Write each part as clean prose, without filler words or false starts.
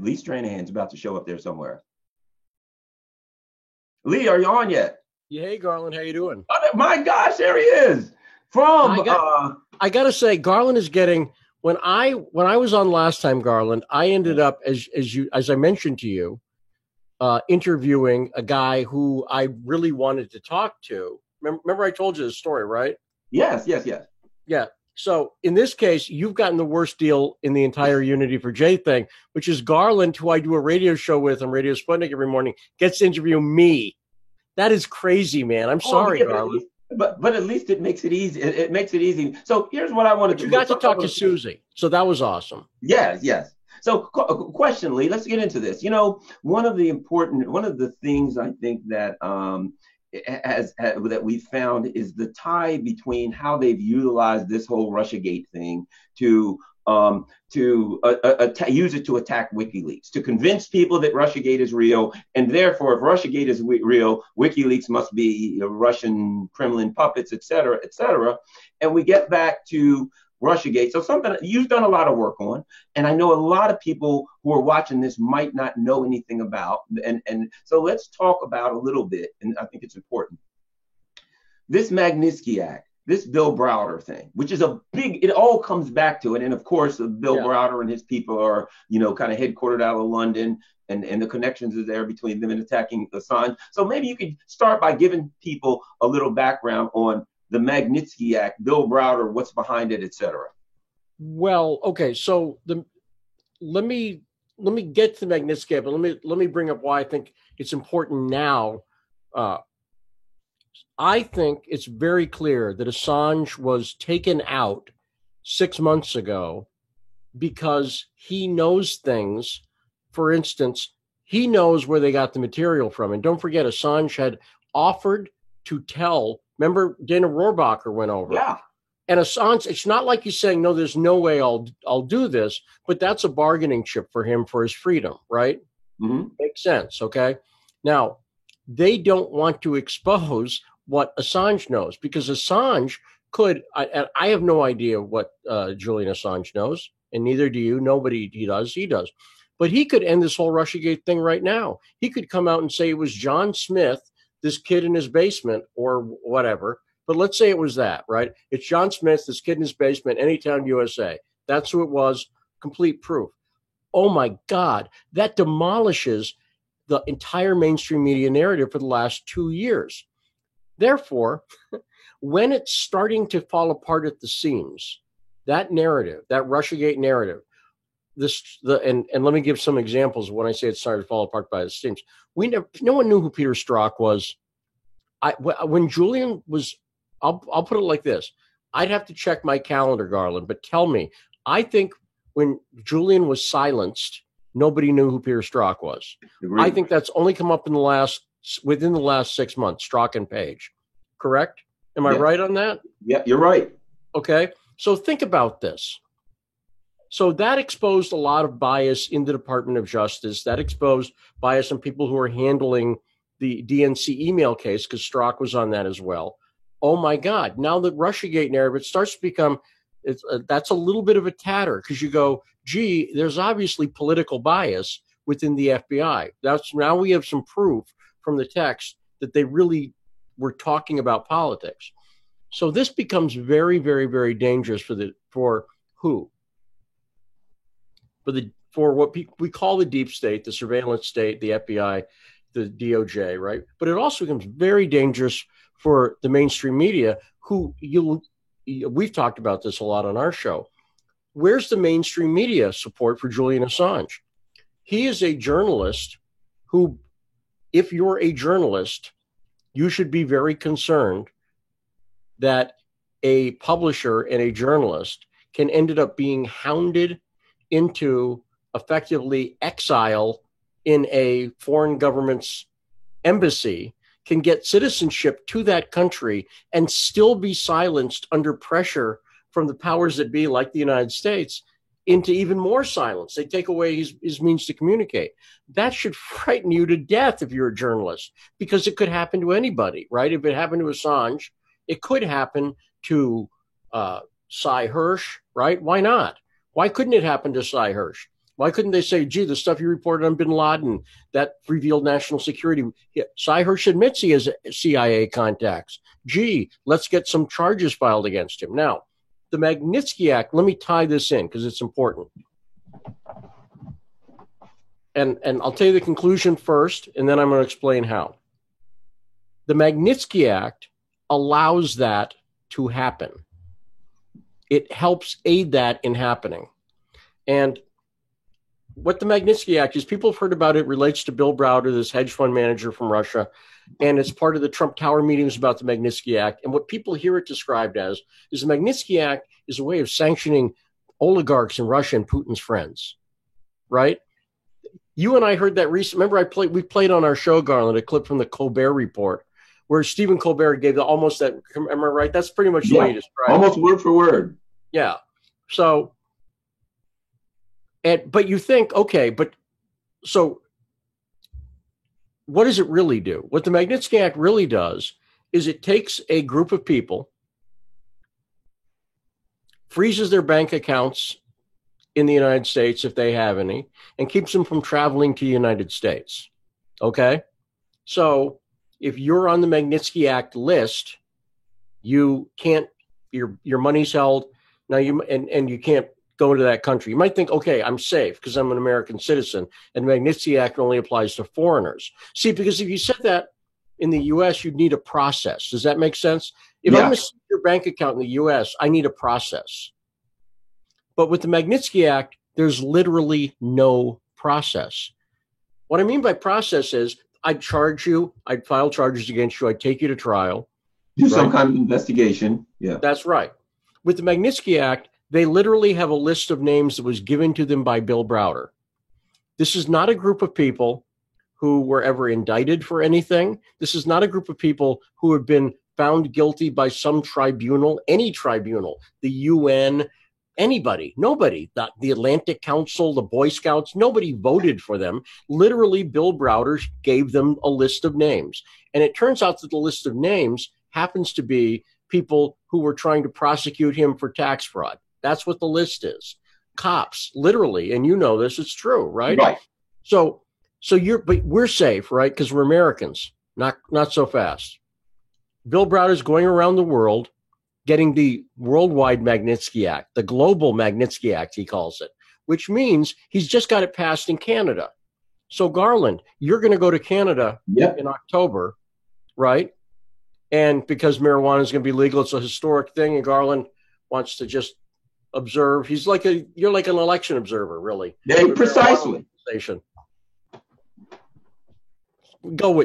Lee Stranahan's about to show up there somewhere. Lee, are you on yet? Yeah, hey, Garland, how you doing? Oh, my gosh, there he is. I gotta say, Garland is getting when I was on last time, Garland, I ended up as I mentioned to you, interviewing a guy who I really wanted to talk to. Remember I told you the story, right? Yes. Yeah. So in this case, you've gotten the worst deal in the entire Unity for Jay thing, which is Garland, who I do a radio show with on Radio Sputnik every morning, gets to interview me. That is crazy, man. I'm sorry, Garland. But at least it makes it easy. It makes it easy. So here's what I wanted to do. You got to talk to Susie, so that was awesome. Yes. So question, Lee, let's get into this. One of the things I think that that we found is the tie between how they've utilized this whole Russiagate thing to use it to attack WikiLeaks, to convince people that Russiagate is real, and therefore, if Russiagate is real, WikiLeaks must be Russian Kremlin puppets, et cetera, et cetera. And we get back to Russiagate. So something you've done a lot of work on, and I know a lot of people who are watching this might not know anything about. And so let's talk about a little bit, and I think it's important. This Magnitsky Act, this Bill Browder thing, which is it all comes back to it. And of course, Bill Browder and his people are, kind of headquartered out of London, and the connections are there between them and attacking Assange. So maybe you could start by giving people a little background on the Magnitsky Act, Bill Browder, what's behind it, et cetera. Well, okay, so let me get to the Magnitsky Act, but let me bring up why I think it's important now. I think it's very clear that Assange was taken out 6 months ago because he knows things. For instance, he knows where they got the material from. And don't forget, Assange had offered to tell. Remember, Dana Rohrabacher went over. Yeah. And Assange, it's not like he's saying, no, there's no way I'll do this, but that's a bargaining chip for him for his freedom, right? Mm-hmm. Makes sense, okay? Now, they don't want to expose what Assange knows, because Assange could, I have no idea what Julian Assange knows, and neither do you. Nobody he does. But he could end this whole Russiagate thing right now. He could come out and say it was John Smith, this kid in his basement or whatever. But let's say it was that, right? It's John Smith, this kid in his basement, Anytown, USA. That's who it was. Complete proof. Oh my God, that demolishes the entire mainstream media narrative for the last 2 years. Therefore, when it's starting to fall apart at the seams, that narrative, that Russiagate narrative, and let me give some examples of when I say it started to fall apart by the seams. No one knew who Peter Strzok was. When Julian was, I'll put it like this. I'd have to check my calendar, Garland, but tell me, I think when Julian was silenced, nobody knew who Peter Strzok was. Agreed. I think that's only come up within the last 6 months, Strzok and Page. Correct? Am I right on that? Yeah, you're right. Okay. So think about this. So that exposed a lot of bias in the Department of Justice. That exposed bias in people who are handling the DNC email case, because Strzok was on that as well. Oh my God. Now the Russiagate narrative, it starts to become, that's a little bit of a tatter, because you go, gee, there's obviously political bias within the FBI. Now we have some proof from the text that they really were talking about politics. So this becomes very, very, very dangerous for who? For what we call the deep state, the surveillance state, the FBI, the DOJ, right? But it also becomes very dangerous for the mainstream media, who we've talked about this a lot on our show. Where's the mainstream media support for Julian Assange? He is a journalist who, if you're a journalist, you should be very concerned that a publisher and a journalist can end up being hounded into effectively exile in a foreign government's embassy, can get citizenship to that country and still be silenced under pressure from the powers that be, like the United States, into even more silence. They take away his means to communicate. That should frighten you to death if you're a journalist, because it could happen to anybody, right? If it happened to Assange, it could happen to Sy Hersh, right? Why not? Why couldn't it happen to Sy Hersh? Why couldn't they say, gee, the stuff you reported on bin Laden, that revealed national security? Yeah, Sy-Hersh admits he has CIA contacts. Gee, let's get some charges filed against him. Now, the Magnitsky Act, let me tie this in because it's important. And I'll tell you the conclusion first, and then I'm going to explain how. The Magnitsky Act allows that to happen. It helps aid that in happening. And what the Magnitsky Act is, people have heard about it, relates to Bill Browder, this hedge fund manager from Russia, and it's part of the Trump Tower meetings about the Magnitsky Act. And what people hear it described as is the Magnitsky Act is a way of sanctioning oligarchs in Russia and Putin's friends, right? You and I heard that recently. Remember, we played on our show, Garland, a clip from the Colbert Report, where Stephen Colbert gave almost that. Am I right? That's pretty much the way you described it. Almost word for word. Yeah. So. But you think, okay, so what does it really do? What the Magnitsky Act really does is it takes a group of people, freezes their bank accounts in the United States if they have any, and keeps them from traveling to the United States. Okay? So if you're on the Magnitsky Act list, you can't, your money's held. Now and you can't go into that country. You might think, okay, I'm safe because I'm an American citizen, and the Magnitsky Act only applies to foreigners. See, because if you said that in the U.S., you'd need a process. Does that make sense? If I'm going to see your bank account in the U.S., I need a process. But with the Magnitsky Act, there's literally no process. What I mean by process is I'd charge you, I'd file charges against you, I'd take you to trial. Do some kind of investigation. Yeah. That's right. With the Magnitsky Act, they literally have a list of names that was given to them by Bill Browder. This is not a group of people who were ever indicted for anything. This is not a group of people who have been found guilty by some tribunal, any tribunal, the UN, anybody, nobody, the Atlantic Council, the Boy Scouts, nobody voted for them. Literally, Bill Browder gave them a list of names. And it turns out that the list of names happens to be people who were trying to prosecute him for tax fraud. That's what the list is. Cops, literally, and you know this, it's true, right? Right. So but we're safe, right? Because we're Americans. Not so fast. Bill Browder's going around the world getting the worldwide Magnitsky Act, the global Magnitsky Act, he calls it, which means he's just got it passed in Canada. So Garland, you're going to go to Canada in October, right? And because marijuana is going to be legal, it's a historic thing, and Garland wants to just observe. You're like an election observer, really. Yeah, precisely.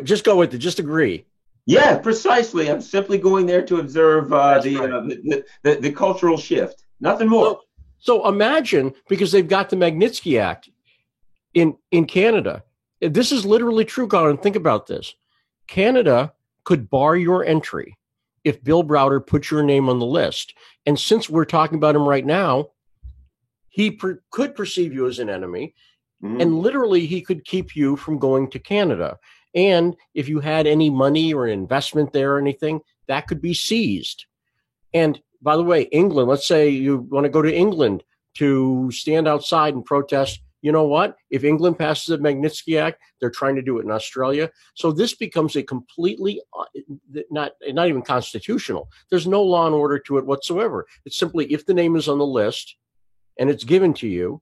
Just go with it. Just agree. Yeah, precisely. I'm simply going there to observe the cultural shift. Nothing more. So imagine, because they've got the Magnitsky Act in Canada. This is literally true, Garland. Think about this. Canada could bar your entry if Bill Browder put your name on the list. And since we're talking about him right now, he could perceive you as an enemy. Mm-hmm. And literally, he could keep you from going to Canada. And if you had any money or investment there or anything, that could be seized. And by the way, England, let's say you want to go to England to stand outside and protest. You know what? If England passes the Magnitsky Act, they're trying to do it in Australia. So this becomes a completely not even constitutional. There's no law and order to it whatsoever. It's simply if the name is on the list and it's given to you,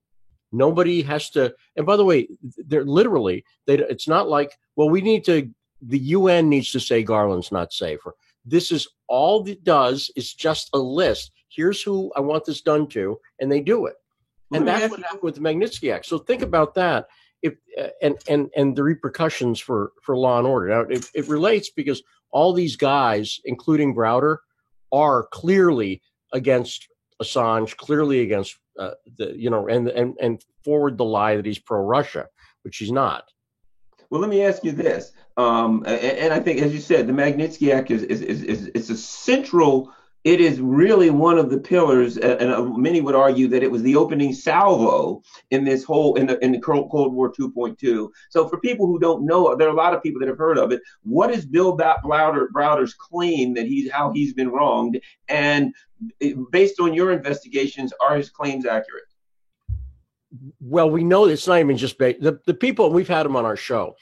nobody has to. And by the way, they're literally, it's not like, well, the UN needs to say Garland's not safe. This is all it does is just a list. Here's who I want this done to, and they do it. And that's what happened with the Magnitsky Act. So think about that, and the repercussions for law and order. Now, it relates because all these guys, including Browder, are clearly against Assange, clearly against and forward the lie that he's pro-Russia, which he's not. Well, let me ask you this, and I think, as you said, the Magnitsky Act is a central. It is really one of the pillars, and many would argue that it was the opening salvo in this whole in the Cold War 2.2. So, for people who don't know, there are a lot of people that have heard of it. What is Bill Browder's claim that how he's been wronged, and based on your investigations, are his claims accurate? Well, we know it's not even just the people. We've had them on our show.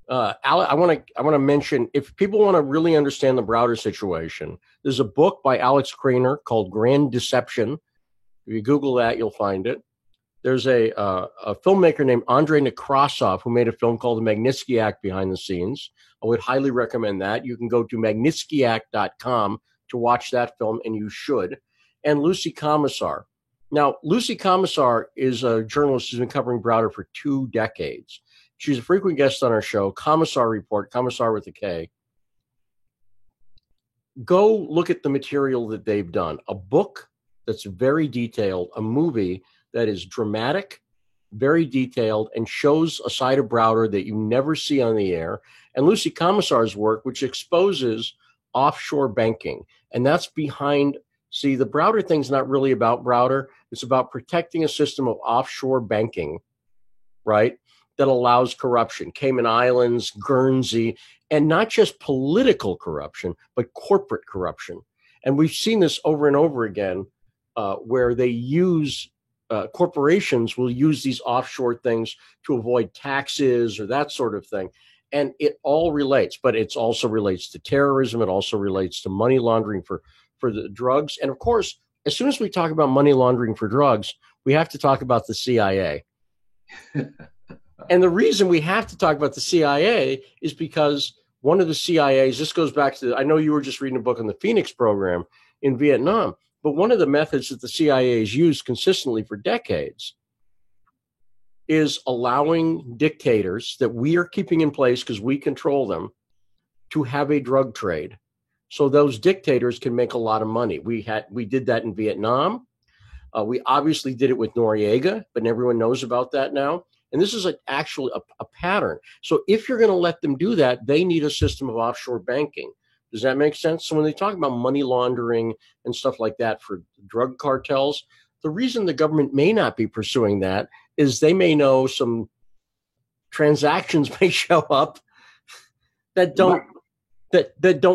I want to mention, if people want to really understand the Browder situation, there's a book by Alex Krainer called Grand Deception. If you Google that, you'll find it. There's a filmmaker named Andrei Nekrasov who made a film called The Magnitsky Act Behind the Scenes. I would highly recommend that. You can go to Magnitskyact.com to watch that film, and you should. And Lucy Commissar. Now, Lucy Commissar is a journalist who's been covering Browder for 2 decades. She's a frequent guest on our show, Commissar Report, Commissar with a K. Go look at the material that they've done. A book that's very detailed, a movie that is dramatic, very detailed, and shows a side of Browder that you never see on the air. And Lucy Commissar's work, which exposes offshore banking. And that's behind, see, the Browder thing's not really about Browder. It's about protecting a system of offshore banking, right, that allows corruption. Cayman Islands, Guernsey, and not just political corruption, but corporate corruption. And we've seen this over and over again, where they use corporations will use these offshore things to avoid taxes or that sort of thing. And it all relates, but it also relates to terrorism. It also relates to money laundering for the drugs. And of course, as soon as we talk about money laundering for drugs, we have to talk about the CIA. And the reason we have to talk about the CIA is because one of the CIA's, this goes back to, I know you were just reading a book on the Phoenix program in Vietnam, but one of the methods that the CIA has used consistently for decades is allowing dictators that we are keeping in place because we control them to have a drug trade. So those dictators can make a lot of money. We did that in Vietnam. We obviously did it with Noriega, but everyone knows about that now. And this is actually a pattern. So if you're going to let them do that, they need a system of offshore banking. Does that make sense? So when they talk about money laundering and stuff like that for drug cartels, the reason the government may not be pursuing that is they may know some transactions may show up that don't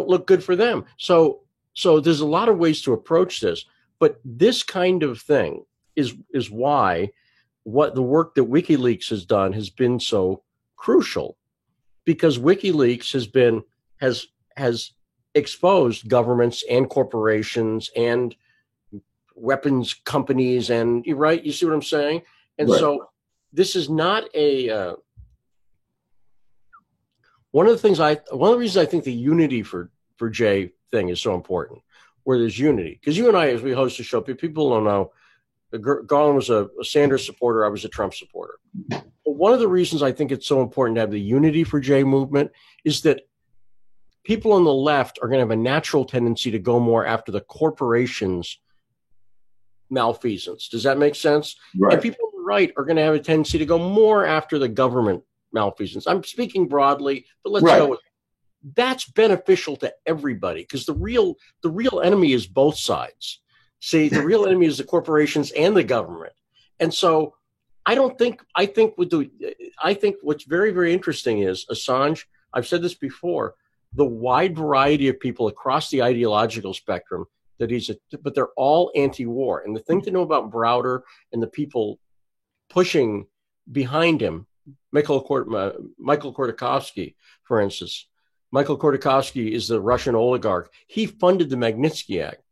look good for them. So there's a lot of ways to approach this, but this kind of thing is why what the work that WikiLeaks has done has been so crucial, because WikiLeaks has exposed governments and corporations and weapons companies, and right, you see what I'm saying? And right. So this is not one of the reasons I think the unity for Jay thing is so important, where there's unity, because you and I, as we host the show, people don't know, Garland was a Sanders supporter. I was a Trump supporter. But one of the reasons I think it's so important to have the unity for Jay movement is that people on the left are going to have a natural tendency to go more after the corporations' malfeasance. Does that make sense? Right. And people on the right are going to have a tendency to go more after the government malfeasance. I'm speaking broadly, but let's go with it. That's beneficial to everybody, because the real enemy is both sides. See, the real enemy is the corporations and the government. And so I think what's very, very interesting is Assange, I've said this before, the wide variety of people across the ideological spectrum but they're all anti-war. And the thing to know about Browder and the people pushing behind him, Michael Khodorkovsky, for instance. Michael Khodorkovsky is the Russian oligarch. He funded the Magnitsky Act.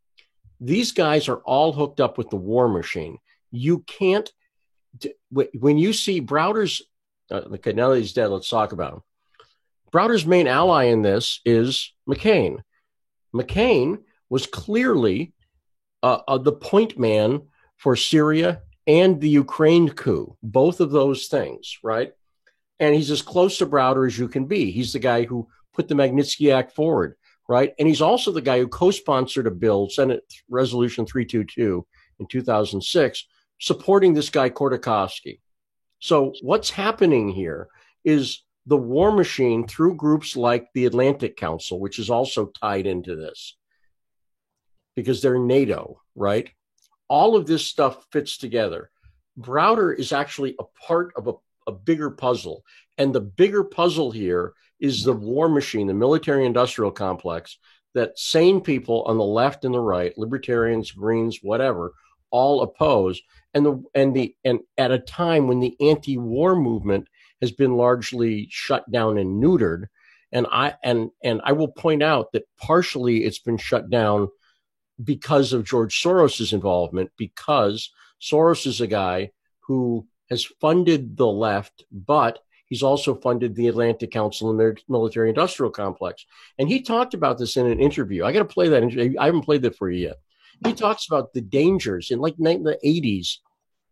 These guys are all hooked up with the war machine. You can't, when you see Browder's, okay, now that he's dead, let's talk about him. Browder's main ally in this is McCain. McCain was clearly the point man for Syria and the Ukraine coup, both of those things, right? And he's as close to Browder as you can be. He's the guy who put the Magnitsky Act forward, right? And he's also the guy who co-sponsored a bill, Senate Resolution 322 in 2006, supporting this guy Khodorkovsky. So what's happening here is the war machine, through groups like the Atlantic Council, which is also tied into this because they're NATO, right? All of this stuff fits together. Browder is actually a part of a bigger puzzle. And the bigger puzzle here is the war machine, the military-industrial complex, that sane people on the left and the right, libertarians, Greens, whatever, all oppose, and at a time when the anti-war movement has been largely shut down and neutered. And I will point out that partially it's been shut down because of George Soros's involvement, because Soros is a guy who has funded the left, but he's also funded the Atlantic Council and their military industrial complex. And he talked about this in an interview. I got to play that interview. I haven't played that for you yet. He talks about the dangers in like the 80s,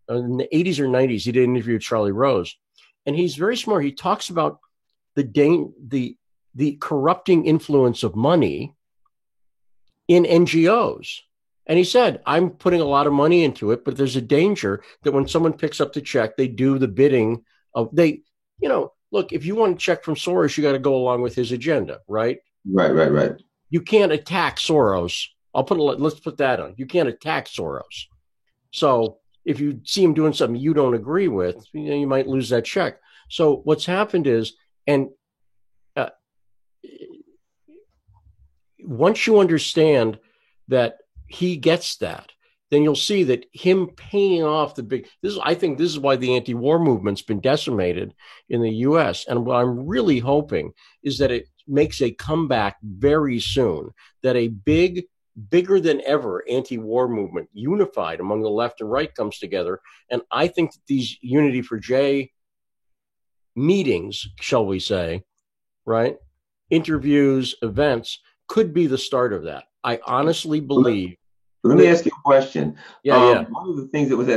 in the 80s or 90s. He did an interview with Charlie Rose. And he's very smart. He talks about the corrupting influence of money in NGOs. And he said, I'm putting a lot of money into it, but there's a danger that when someone picks up the check, they do the bidding of look, if you want a check from Soros, you got to go along with his agenda, right? Right. You can't attack Soros. Let's put that on. You can't attack Soros. So if you see him doing something you don't agree with, you might lose that check. So what's happened is, and once you understand that he gets that, then you'll see that him paying off I think this is why the anti-war movement's been decimated in the U.S. And what I'm really hoping is that it makes a comeback very soon, that a bigger than ever anti-war movement unified among the left and right comes together. And I think that these Unity for J meetings, shall we say, right, interviews, events, could be the start of that. I honestly believe. Let me ask you a question. Yeah. One of the things that was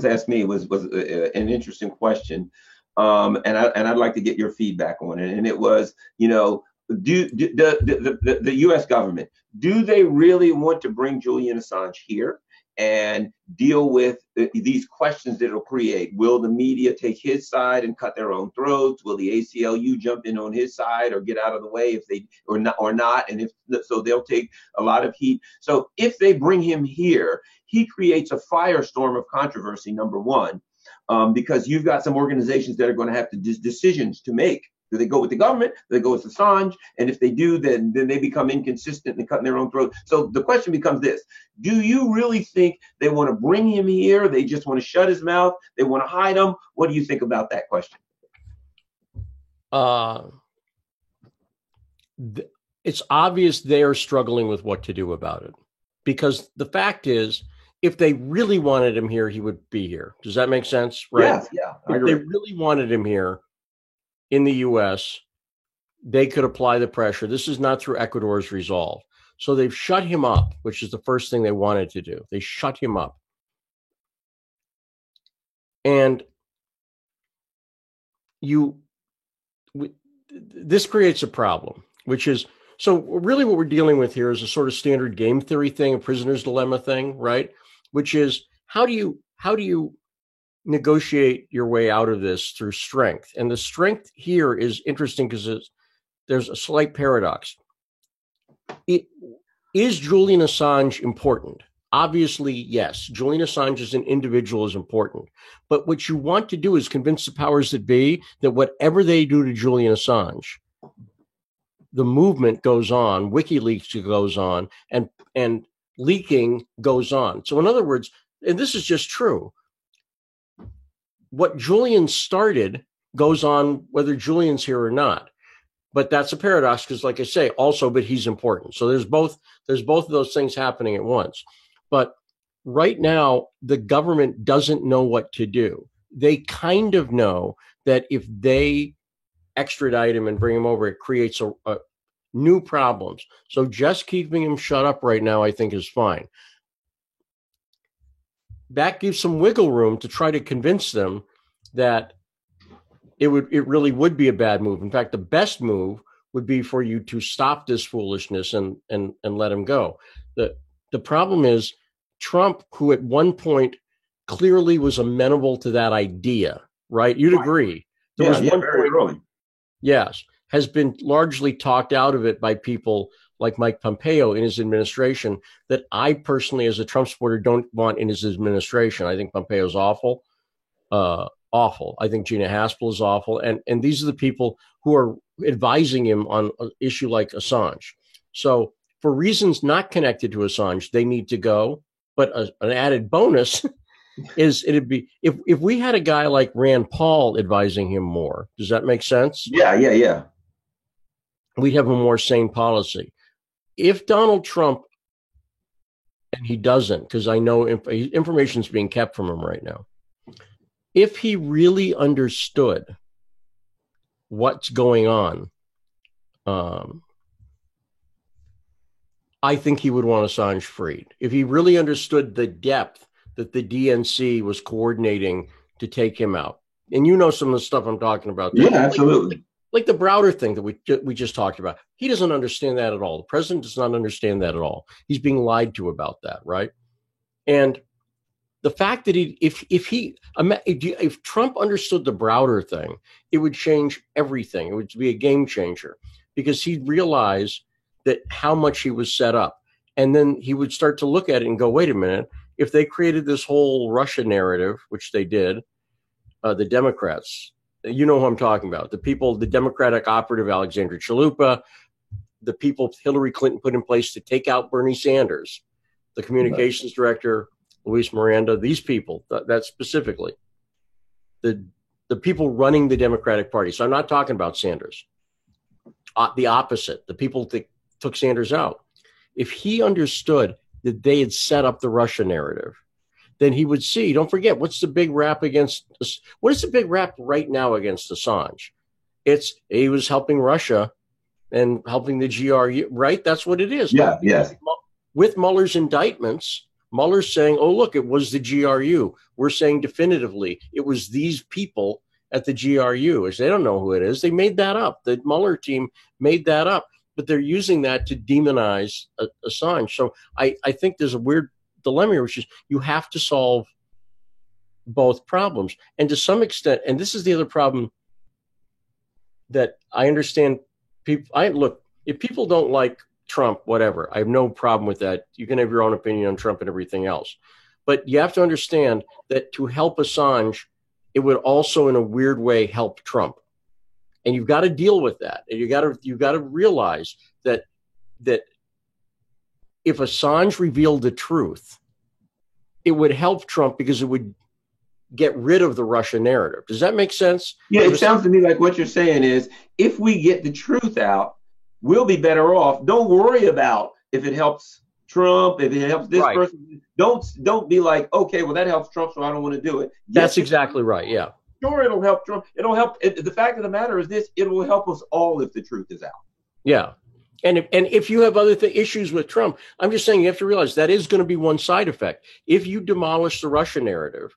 asked me was an interesting question, and I'd like to get your feedback on it. And it was, do the U.S. government, do they really want to bring Julian Assange here and deal with these questions that it'll create? Will the media take his side and cut their own throats? Will the ACLU jump in on his side or get out of the way if they or not? And if so, they'll take a lot of heat. So if they bring him here, he creates a firestorm of controversy, number one, because you've got some organizations that are going to have to decisions to make. Do they go with the government? Do they go with Assange? And if they do, then they become inconsistent and cutting their own throat. So the question becomes this: do you really think they want to bring him here? They just want to shut his mouth? They want to hide him? What do you think about that question? It's obvious they're struggling with what to do about it, because the fact is, if they really wanted him here, he would be here. Does that make sense? Right? Yeah. If they really wanted him here in the U.S., they could apply the pressure. This is not through Ecuador's resolve. So they've shut him up, which is the first thing they wanted to do. They shut him up. And this creates a problem, which is, so really what we're dealing with here is a sort of standard game theory thing, a prisoner's dilemma thing, right? Which is, how do you negotiate your way out of this through strength? And the strength here is interesting because there's a slight paradox. Is Julian Assange important? Obviously, yes. Julian Assange as an individual is important. But what you want to do is convince the powers that be that whatever they do to Julian Assange, the movement goes on, WikiLeaks goes on, and leaking goes on. So in other words, and this is just true, what Julian started goes on whether Julian's here or not. But that's a paradox because, like I say, also, but he's important. So there's both of those things happening at once. But right now, the government doesn't know what to do. They kind of know that if they extradite him and bring him over, it creates a new problems. So just keeping him shut up right now, I think, is fine. That gives some wiggle room to try to convince them that it really would be a bad move. In fact, the best move would be for you to stop this foolishness and let him go. The problem is Trump, who at one point clearly was amenable to that idea, right? You'd agree. There was one very early. Yes, has been largely talked out of it by people like Mike Pompeo in his administration that I personally, as a Trump supporter, don't want in his administration. I think Pompeo's awful. Awful. I think Gina Haspel is awful. And these are the people who are advising him on an issue like Assange. So for reasons not connected to Assange, they need to go. But an added bonus is it'd be if we had a guy like Rand Paul advising him more. Does that make sense? Yeah. We'd have a more sane policy. If Donald Trump, and he doesn't, because I know information is being kept from him right now. If he really understood what's going on, I think he would want Assange freed. If he really understood the depth that the DNC was coordinating to take him out. And you know some of the stuff I'm talking about. Yeah, absolutely. Like the Browder thing that we just talked about. He doesn't understand that at all. The president does not understand that at all. He's being lied to about that, right? And the fact that if Trump understood the Browder thing, it would change everything. It would be a game changer because he'd realize that how much he was set up. And then he would start to look at it and go, wait a minute, if they created this whole Russia narrative, which they did, the Democrats, you know who I'm talking about, the people, the Democratic operative, Alexandra Chalupa, the people Hillary Clinton put in place to take out Bernie Sanders, the communications director, Luis Miranda, these people, that specifically, the people running the Democratic Party. So I'm not talking about Sanders. The opposite, the people that took Sanders out. If he understood that they had set up the Russia narrative, then he would see, don't forget, what's the big rap against, what is the big rap right now against Assange? It's he was helping Russia and helping the GRU, right? That's what it is. Yeah, yes. With Mueller's indictments, Mueller's saying, oh, look, it was the GRU. We're saying definitively it was these people at the GRU. As they don't know who it is. They made that up. The Mueller team made that up, but they're using that to demonize Assange. So I think there's a weird dilemma here, which is you have to solve both problems. And to some extent, and this is the other problem that I understand people, if people don't like Trump, whatever, I have no problem with that. You can have your own opinion on Trump and everything else. But you have to understand that to help Assange, it would also in a weird way help Trump. And you've got to deal with that. And you've got to realize that if Assange revealed the truth, it would help Trump because it would get rid of the Russia narrative. Does that make sense? Yeah, it sounds to me like what you're saying is if we get the truth out, we'll be better off. Don't worry about if it helps Trump, if it helps this person. Don't be like, okay, well, that helps Trump, so I don't want to do it. That's exactly right, yeah. Sure, it'll help Trump. It'll help. The fact of the matter is this, it will help us all if the truth is out. Yeah. And if you have other issues with Trump, I'm just saying you have to realize that is going to be one side effect. If you demolish the Russia narrative,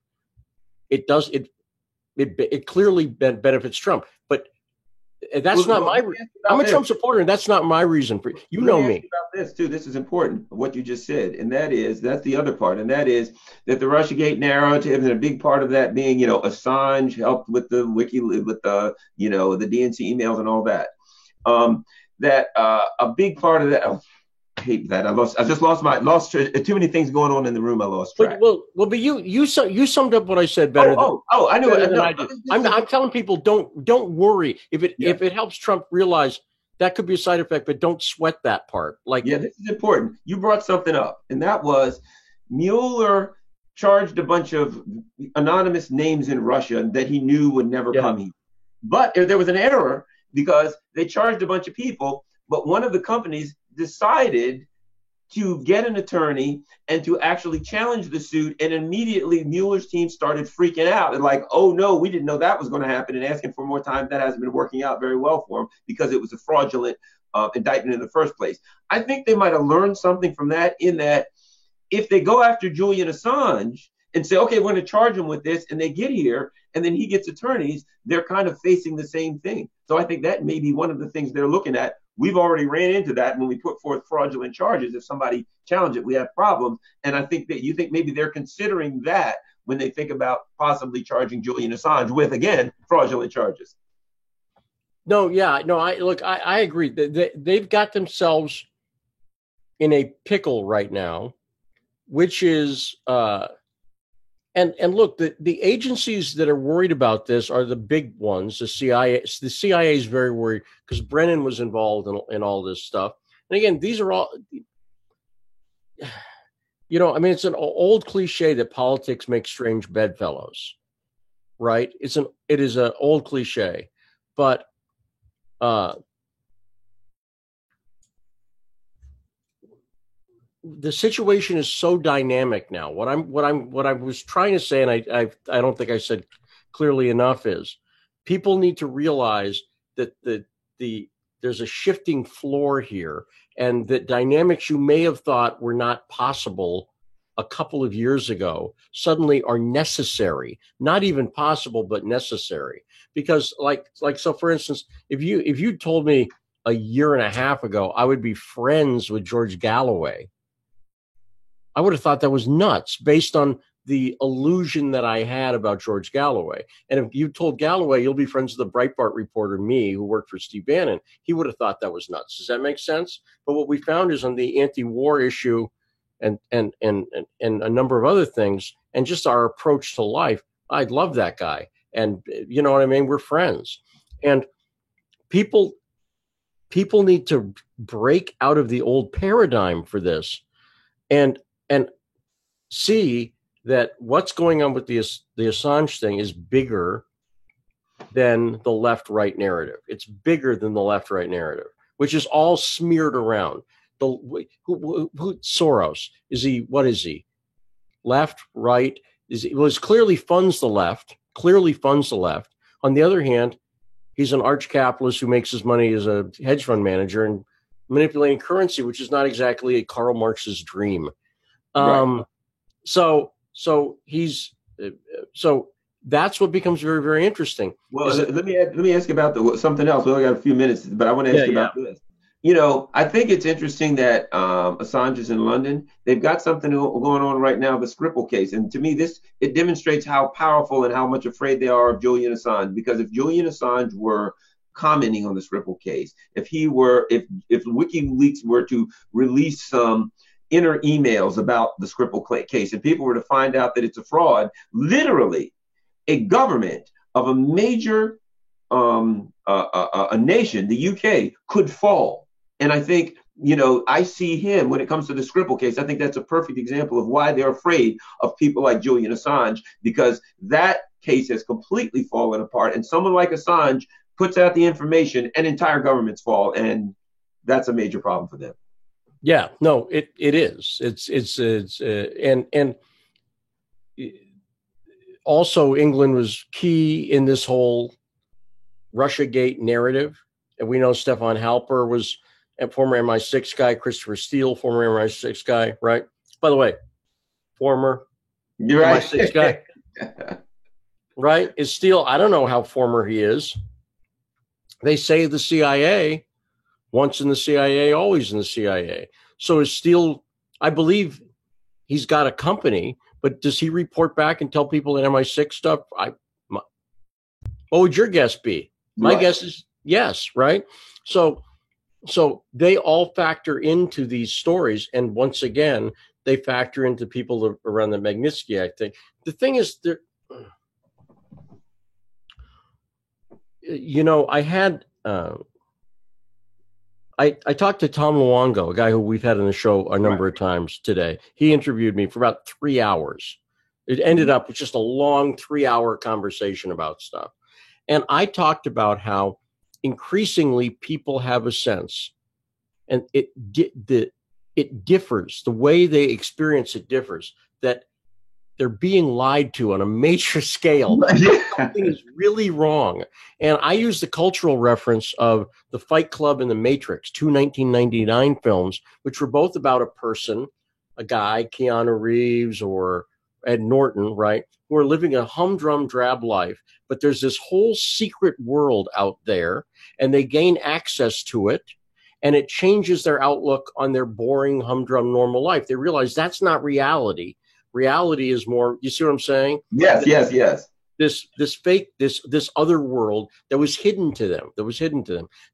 it clearly benefits Trump. But that's not my reason. I'm a Trump supporter, and that's not my reason for you know me. About this too. This is important. What you just said, and that's the other part, and that is that the RussiaGate narrative, and a big part of that being, Assange helped with the the DNC emails and all that. That a big part of that. Oh, I hate that. I just lost too many things going on in the room. I lost track. But you summed up what I said better. I knew it. I did. I'm telling people don't worry if it helps Trump realize that could be a side effect, but don't sweat that part. This is important. You brought something up, and that was Mueller charged a bunch of anonymous names in Russia that he knew would never come here. But there was an error because they charged a bunch of people, but one of the companies decided to get an attorney and to actually challenge the suit, and immediately Mueller's team started freaking out and like, oh no, we didn't know that was going to happen, and asking for more time. That hasn't been working out very well for him because it was a fraudulent indictment in the first place. I think they might have learned something from that, in that if they go after Julian Assange and say, okay, we're going to charge him with this, and they get here and then he gets attorneys, they're kind of facing the same thing. So I think that may be one of the things they're looking at. We've already ran into that when we put forth fraudulent charges. If somebody challenged it, we have problems. And I think that you think maybe they're considering that when they think about possibly charging Julian Assange with, again, fraudulent charges. I agree. They've got themselves in a pickle right now, which is and look, the agencies that are worried about this are the big ones. The CIA is very worried because Brennan was involved in all this stuff. And again, these are all, you know, I mean, it's an old cliche that politics makes strange bedfellows, right? It is an old cliche, but the situation is so dynamic now. What I was trying to say, and I don't think I said clearly enough, is people need to realize that there's a shifting floor here, and that dynamics you may have thought were not possible a couple of years ago suddenly are necessary, not even possible, but necessary. Because so for instance, if you told me a year and a half ago I would be friends with George Galloway, I would have thought that was nuts based on the illusion that I had about George Galloway. And if you told Galloway you'll be friends with the Breitbart reporter, me, who worked for Steve Bannon, he would have thought that was nuts. Does that make sense? But what we found is on the anti-war issue and a number of other things, and just our approach to life, I love that guy. And you know what I mean? We're friends. And people need to break out of the old paradigm for this and see that what's going on with the Assange thing is bigger than the left-right narrative. It's bigger than the left-right narrative, which is all smeared around. Who Soros? What is he? Left, right? Clearly funds the left. On the other hand, he's an arch capitalist who makes his money as a hedge fund manager and manipulating currency, which is not exactly a Karl Marx's dream. Right. So that's what becomes very, very interesting. Well, let me ask you about something else. We only got a few minutes, but I want to ask you about this. You know, I think it's interesting that Assange is in London. They've got something going on right now, the Skripal case. And to me, it demonstrates how powerful and how much afraid they are of Julian Assange. Because if Julian Assange were commenting on the Skripal case, if WikiLeaks were to release some inner emails about the Skripal case and people were to find out that it's a fraud, literally a government of a major a nation, the UK, could fall. And I think, you know, I see him when it comes to the Skripal case. I think that's a perfect example of why they're afraid of people like Julian Assange, because that case has completely fallen apart. And someone like Assange puts out the information and entire governments fall. And that's a major problem for them. Yeah, no, it is. And also England was key in this whole Russiagate narrative. And we know Stefan Halper was a former MI6 guy, Christopher Steele, former MI6 guy, right? By the way, former MI6 guy, right? Is Steele, I don't know how former he is. They say the CIA, once in the CIA, always in the CIA. So is Steele, I believe he's got a company, but does he report back and tell people that MI6 stuff? What would your guess be? My guess is yes, right? So they all factor into these stories. And once again, they factor into people around the Magnitsky Act thing. The thing is, you know, I talked to Tom Luongo, a guy who we've had on the show a number of times today. He interviewed me for about 3 hours. It ended up with just a long 3-hour conversation about stuff. And I talked about how increasingly people have a sense, and it differs. The way they experience it differs, that they're being lied to on a major scale. Something is really wrong. And I use the cultural reference of The Fight Club and The Matrix, two 1999 films, which were both about a person, a guy, Keanu Reeves or Ed Norton, right, who are living a humdrum, drab life. But there's this whole secret world out there, and they gain access to it, and it changes their outlook on their boring, humdrum, normal life. They realize that's not reality. Reality is more, you see what I'm saying? Yes. This fake, this other world that was hidden to them,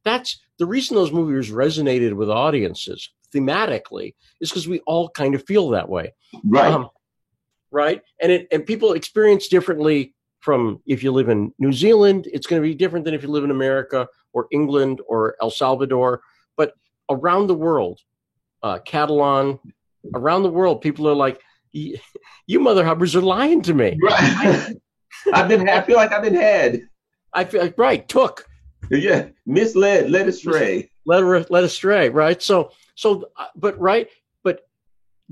That's the reason those movies resonated with audiences thematically, is because we all kind of feel that way. Right. Right. And people experience differently. From if you live in New Zealand, it's going to be different than if you live in America or England or El Salvador. But around the world, Catalan, around the world, people are like, you mother hubbers are lying to me. Right. I feel like I've been had. I feel like, right, took. Yeah, misled, led astray. Led astray, right? So, but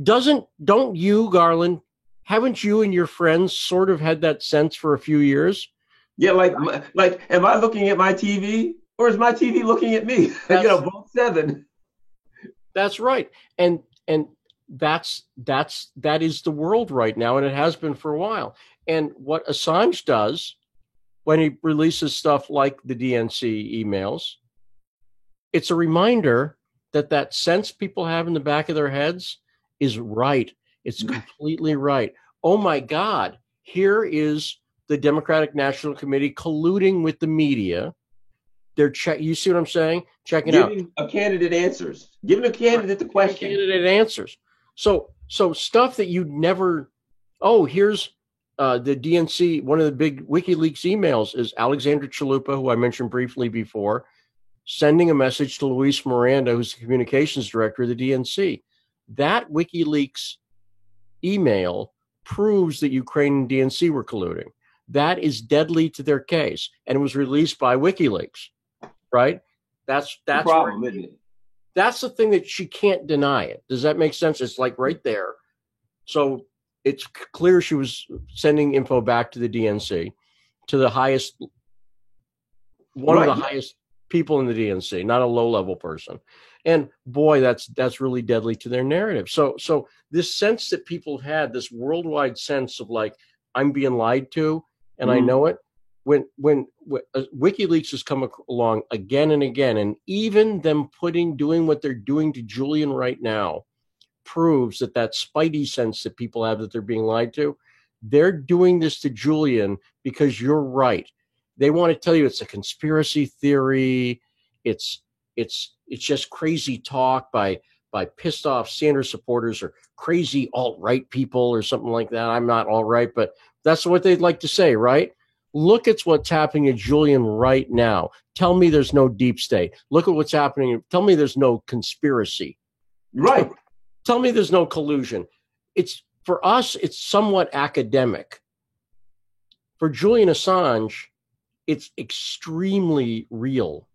don't you, Garland, haven't you and your friends sort of had that sense for a few years? Yeah, like, am I looking at my TV or is my TV looking at me? Both 7. That's right, and that is the world right now, and it has been for a while. And what Assange does when he releases stuff like the DNC emails, it's a reminder that sense people have in the back of their heads is right. It's completely right. Oh my God, here is the Democratic National Committee colluding with the media. You see what I'm saying? Giving a candidate answers. Giving a candidate the question. Candidate answers. So stuff that you'd never. Oh, here's the DNC. One of the big WikiLeaks emails is Alexandra Chalupa, who I mentioned briefly before, sending a message to Luis Miranda, who's the communications director of the DNC. That WikiLeaks email proves that Ukraine and DNC were colluding. That is deadly to their case, and it was released by WikiLeaks. Right? That's the problem, isn't it? That's the thing that she can't deny it. Does that make sense? It's like right there. So it's clear she was sending info back to the DNC, to the highest, one of the highest people in the DNC, not a low-level person. And boy, that's really deadly to their narrative. So this sense that people had, this worldwide sense of like, I'm being lied to, and I know it. When WikiLeaks has come along again and again, and even them doing what they're doing to Julian right now, proves that spidey sense that people have that they're being lied to, they're doing this to Julian because you're right. They want to tell you it's a conspiracy theory. It's just crazy talk by pissed off Sanders supporters or crazy alt-right people or something like that. I'm not alt-right, but that's what they'd like to say, right? Look at what's happening to Julian right now. Tell me there's no deep state. Look at what's happening. Tell me there's no conspiracy. Right. Tell me there's no collusion. For us, it's somewhat academic. For Julian Assange, it's extremely real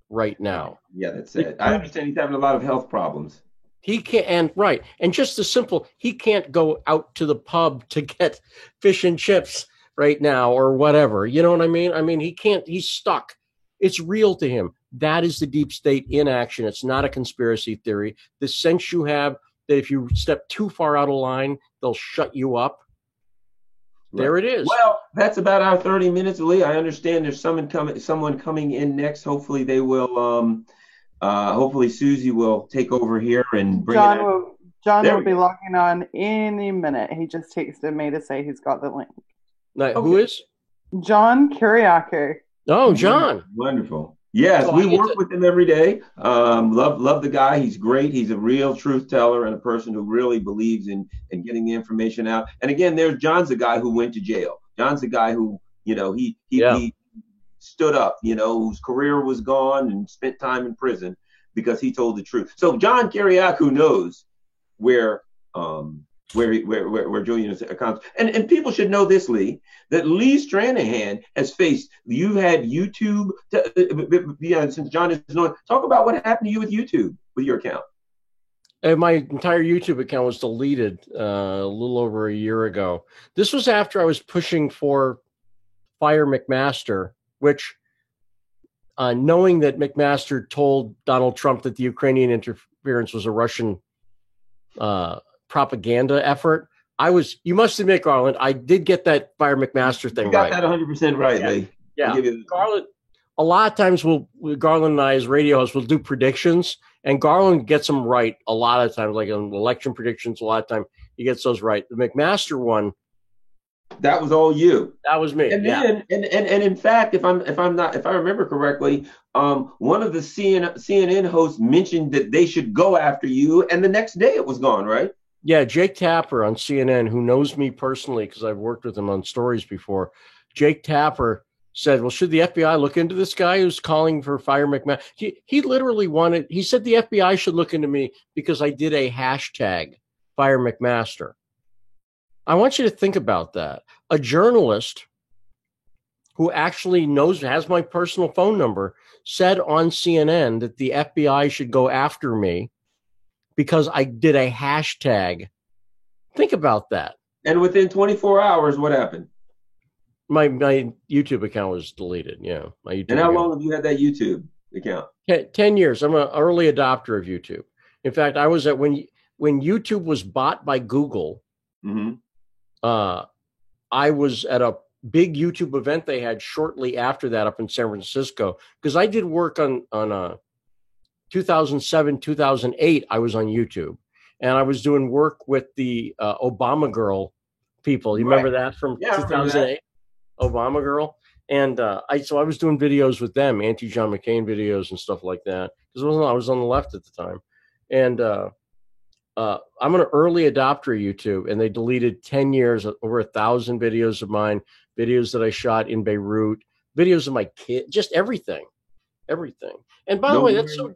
right now. Yeah, that's it. I understand he's having a lot of health problems. He can't, and just the simple, he can't go out to the pub to get fish and chips right now or whatever. You know what I mean? I mean, he can't, he's stuck. It's real to him. That is the deep state in action. It's not a conspiracy theory. The sense you have that if you step too far out of line, they'll shut you up. Right. There it is. Well, that's about our 30 minutes, Lee. I understand there's someone coming in next. Hopefully they will, hopefully Susie will take over here and bring John will be logging on any minute. He just texted me to say he's got the link. Now, okay. Who is? John Kiriakou. Oh, John. Wonderful. Yes, we work with him every day. Love the guy. He's great. He's a real truth teller and a person who really believes in getting the information out. And again, John's the guy who went to jail. John's the guy who, he stood up, whose career was gone and spent time in prison because he told the truth. So John Kiriakou knows where Julian's accounts. And people should know this, Lee, that Lee Stranahan has faced, you've had YouTube, since John is known, talk about what happened to you with YouTube, with your account. My entire YouTube account was deleted a little over a year ago. This was after I was pushing for Fire McMaster, which, knowing that McMaster told Donald Trump that the Ukrainian interference was a Russian propaganda effort, you must admit, Garland, I did get that Fire McMaster thing right. You got that 100% right, Lee. Yeah. Garland, a lot of times Garland and I as radio hosts will do predictions, and Garland gets them right a lot of times, like on election predictions, a lot of time he gets those right. The McMaster one, that was all you. That was me. And then, and in fact, if I remember correctly, one of the CNN hosts mentioned that they should go after you, and the next day it was gone, right? Yeah, Jake Tapper on CNN, who knows me personally because I've worked with him on stories before. Jake Tapper said, well, should the FBI look into this guy who's calling for Fire McMaster? He literally wanted, he said the FBI should look into me because I did a hashtag Fire McMaster. I want you to think about that. A journalist who actually has my personal phone number said on CNN that the FBI should go after me because I did a hashtag. Think about that. And within 24 hours, what happened? My YouTube account was deleted. Yeah, my YouTube. And how long have you had that YouTube account? 10 years. I'm an early adopter of YouTube. In fact, I was at when YouTube was bought by Google. Mm-hmm. I was at a big YouTube event they had shortly after that up in San Francisco because I did work on 2007, 2008. I was on YouTube and I was doing work with the Obama Girl people. You remember that from 2008? Obama Girl. And I was doing videos with them, anti-John McCain videos and stuff like that. Because I was on the left at the time. And I'm an early adopter of YouTube, and they deleted 10 years, over 1,000 videos of mine, videos that I shot in Beirut, videos of my kid, just everything. And by the way, that's so,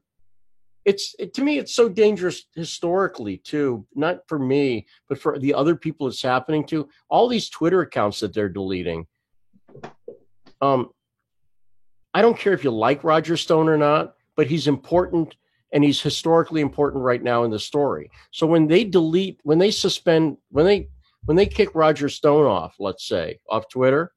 to me, it's so dangerous historically too, not for me, but for the other people it's happening to. All these Twitter accounts that they're deleting. I don't care if you like Roger Stone or not, but he's important and he's historically important right now in the story. So when they delete, when they suspend, when they kick Roger Stone off, let's say, off Twitter,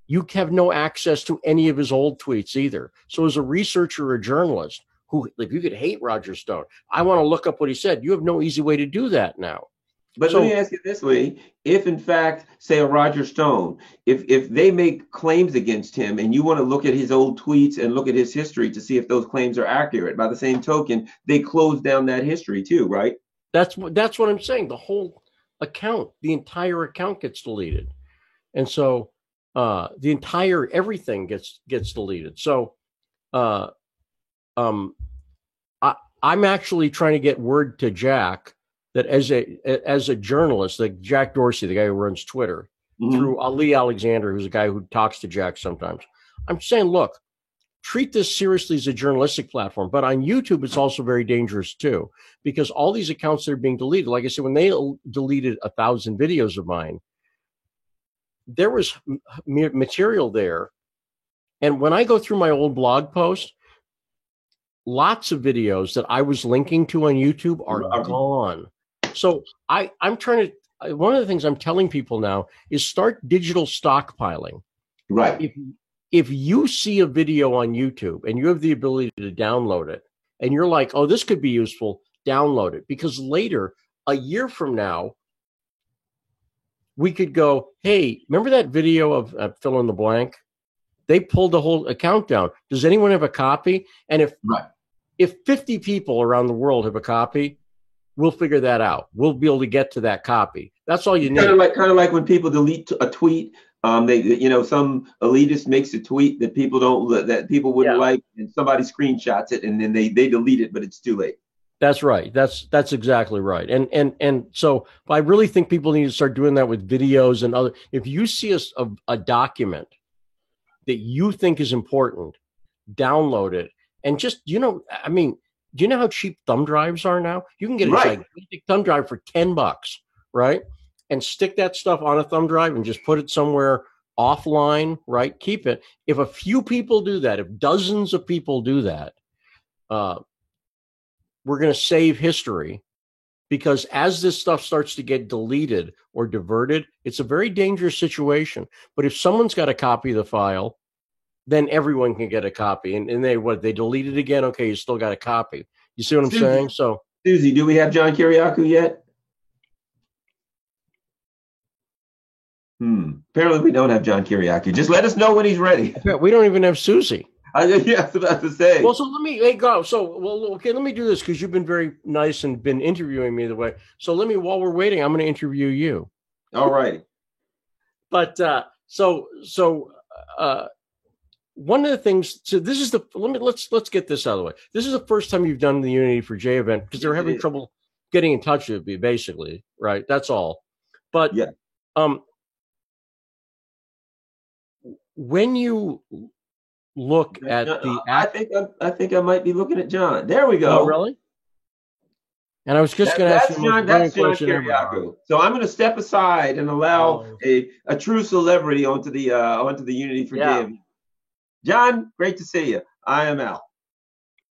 you have no access to any of his old tweets either. So as a researcher or a journalist who, if you could hate Roger Stone, I want to look up what he said. You have no easy way to do that now. But let me ask you this way. If in fact, say a Roger Stone, if they make claims against him and you want to look at his old tweets and look at his history to see if those claims are accurate, by the same token, they close down that history too, right? That's what I'm saying. The whole account, the entire account gets deleted. And so the entire everything gets deleted. So I'm actually trying to get word to Jack that as a journalist, like Jack Dorsey, the guy who runs Twitter, through Ali Alexander, who's a guy who talks to Jack sometimes, I'm saying, look, treat this seriously as a journalistic platform. But on YouTube, it's also very dangerous too, because all these accounts that are being deleted, like I said, when they deleted 1,000 videos of mine, there was material there. And when I go through my old blog posts, lots of videos that I was linking to on YouTube are gone. So I'm trying to, one of the things I'm telling people now is start digital stockpiling. Right. If you see a video on YouTube and you have the ability to download it and you're like, oh, this could be useful, download it. Because later, a year from now, we could go, hey, remember that video of fill in the blank? They pulled the whole account down. Does anyone have a copy? And if 50 people around the world have a copy, we'll figure that out. We'll be able to get to that copy. That's all you need. Kind of like when people delete a tweet. Some elitist makes a tweet that people wouldn't like, and somebody screenshots it, and then they delete it, but it's too late. That's right. That's exactly right. And so I really think people need to start doing that with videos and other. If you see a document that you think is important, download it. And just, do you know how cheap thumb drives are now? You can get a gigantic thumb drive for $10, right? And stick that stuff on a thumb drive and just put it somewhere offline, right? Keep it. If a few people do that, if dozens of people do that, we're going to save history, because as this stuff starts to get deleted or diverted, it's a very dangerous situation. But if someone's got a copy of the file, then everyone can get a copy. And they delete it again? Okay, you still got a copy. You see what I'm saying? So, Susie, do we have John Kiriakou yet? Apparently we don't have John Kiriakou. Just let us know when he's ready. We don't even have Susie. I was about to say. Well, so let me go. Let me do this, because you've been very nice and been interviewing me the way. So while we're waiting, I'm going to interview you. All right. But one of the things. So this is let's get this out of the way. This is the first time you've done the Unity for J event, because they're having trouble getting in touch with me, basically, right? That's all. But when you look at the, I think I might be looking at John. There we go. Oh, really? And I was just going to ask you that's John Kiriakou. So I'm going to step aside and allow a true celebrity onto the Unity for Game. John, great to see you. I am out.